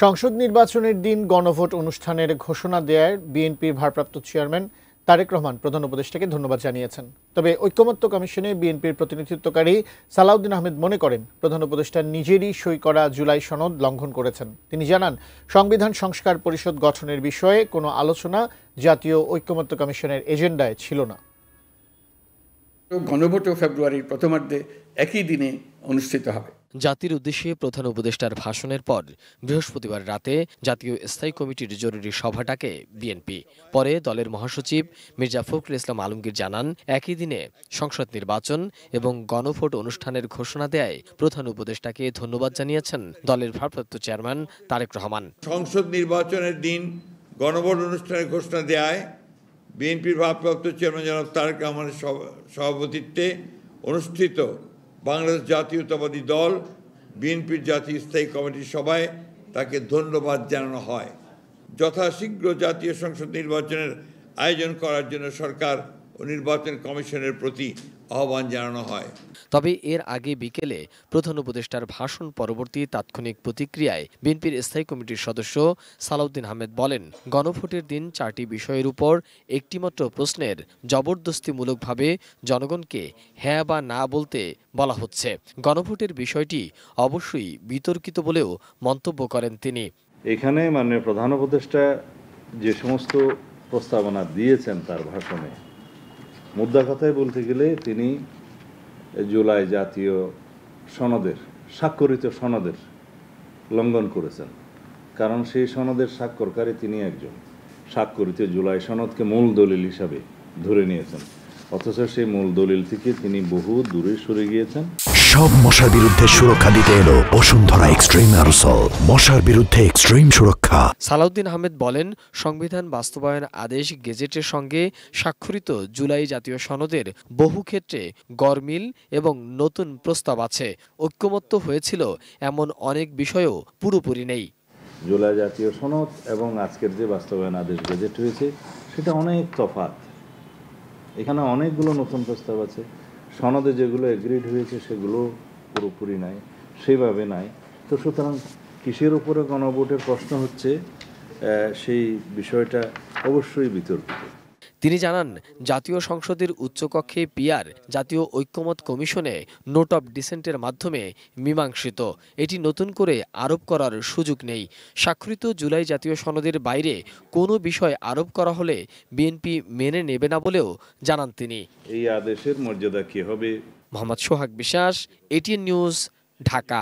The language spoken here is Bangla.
সংসদ নির্বাচনের দিন গণভোট অনুষ্ঠানের ঘোষণা দেয়ায় বিএনপির ভারপ্রাপ্ত চেয়ারম্যান তারেক রহমান প্রধান উপদেষ্টাকে ধন্যবাদ জানিয়েছেন। তবে ঐকমত্য কমিশনে বিএনপির প্রতিনিধিত্বকারী সালাউদ্দিন আহমেদ মনে করেন প্রধান উপদেষ্টা নিজেরই সই করা জুলাই সনদ লঙ্ঘন করেছেন। তিনি জানান, সংবিধান সংস্কার পরিষদ গঠনের বিষয়ে কোনো আলোচনা জাতীয় ঐকমত্য কমিশনের এজেন্ডায় ছিল না। গণভোটও ফেব্রুয়ারির প্রথমার্ধে একই দিনে অনুষ্ঠিত হবে। জাতির উদ্দেশ্যে প্রধান উপদেষ্টার ভাষণের পর বৃহস্পতিবার রাতে জাতীয় স্থায়ী কমিটির জরুরি সভা ডাকে বিএনপি। পরে দলের মহাসচিব মির্জা ফখরুল ইসলাম আলমগীর জানান, একই দিনে সংসদ নির্বাচন এবং গণভোট অনুষ্ঠানের ঘোষণা দেয় প্রধান উপদেষ্টাকে ধন্যবাদ জানিয়েছেন দলের ভারপ্রাপ্ত চেয়ারম্যান তারেক রহমান। সংসদ নির্বাচনের দিন গণভোট অনুষ্ঠানের ঘোষণা দেয় বিএনপির ভারপ্রাপ্ত চেয়ারম্যান জনাব তারেক রহমানের সভাপতিত্বে অনুষ্ঠিত বাংলাদেশ জাতীয়তাবাদী দল বিএনপির জাতীয় স্থায়ী কমিটির সভায় তাকে ধন্যবাদ জানানো হয়। যথাশীঘ্র জাতীয় সংসদ নির্বাচনের আয়োজন করার জন্য সরকার ও নির্বাচন কমিশনের প্রতি আহ্বান জানানো হয়। তবে এর আগে বিকেলে প্রধান উপদেষ্টার ভাষণ পরবর্তী তাৎক্ষণিক প্রতিক্রিয়ায় বিএনপির স্থায়ী কমিটির সদস্য সালাউদ্দিন আহমেদ বলেন, গণভোটের দিন 4টি বিষয়ের উপর একটিমাত্র প্রশ্নের জবরদস্তিমূলকভাবে জনগণকে হ্যাঁ বা না বলতে বলা হচ্ছে। গণভোটের বিষয়টি অবশ্যই বিতর্কিত বলেও মন্তব্য করেন তিনি। এখানে মাননীয় প্রধান উপদেষ্টা যে সমস্ত প্রস্তাবনা দিয়েছেন তার ভাষণে, মুদ্রা কথায় বলতে গেলে তিনি জুলাই জাতীয় সনদের স্বাক্ষরিত সনদের লঙ্ঘন করেছেন। কারণ সেই সনদের স্বাক্ষরকারী তিনি একজন, স্বাক্ষরিত জুলাই সনদকে মূল দলিল হিসাবে ধরে নিয়েছেন, অথচ সেই মূল দলিল থেকে তিনি বহু দূরে সরে গিয়েছেন। সব মশার বিরুদ্ধে সুরক্ষা দিতে এলো বসুন্ধরা এক্সট্রিম অ্যারোসল, মশার বিরুদ্ধে এক্সট্রিম সুরক্ষা। সালাউদ্দিন আহমেদ বলেন, সংবিধান বাস্তবায়ন আদেশ গেজেটের সঙ্গে স্বাক্ষরিত জুলাই জাতীয় সনদের বহু ক্ষেত্রে গরমিল এবং নতুন প্রস্তাব আছে। ঐক্যমত্য হয়েছিল এমন অনেক বিষয়ও পুরোপুরি নেই। জুলাই জাতীয় সনদ এবং আজকের যে বাস্তবায়ন আদেশ গেজেট হয়েছে সেটা অনেক তফাৎ। এখানে অনেকগুলো নতুন প্রস্তাব আছে, সনদে যেগুলো এগ্রিড হয়েছে সেগুলো পুরোপুরি নাই, সেভাবে নাই। তো সুতরাং কিসের উপরে গণভোটের প্রশ্ন হচ্ছে, সেই বিষয়টা অবশ্যই বিতর্কিত। তিনি জানান, জাতীয় সংসদের উচ্চকক্ষে পিআর জাতীয় ঐক্যমত কমিশনে নোট অব ডিসেন্টের মাধ্যমে মীমাংসিত। এটি নতুন করে আরোপ করার সুযোগ নেই। স্বাক্ষরিত জুলাই জাতীয় সনদের বাইরে কোনো বিষয় আরোপ করা হলে বিএনপি মেনে নেবে না বলেও জানান তিনি। এই আদেশের মর্যাদা কি হবে? মোহাম্মদ সোহাগ বিশ্বাস, এটিএন নিউজ, ঢাকা।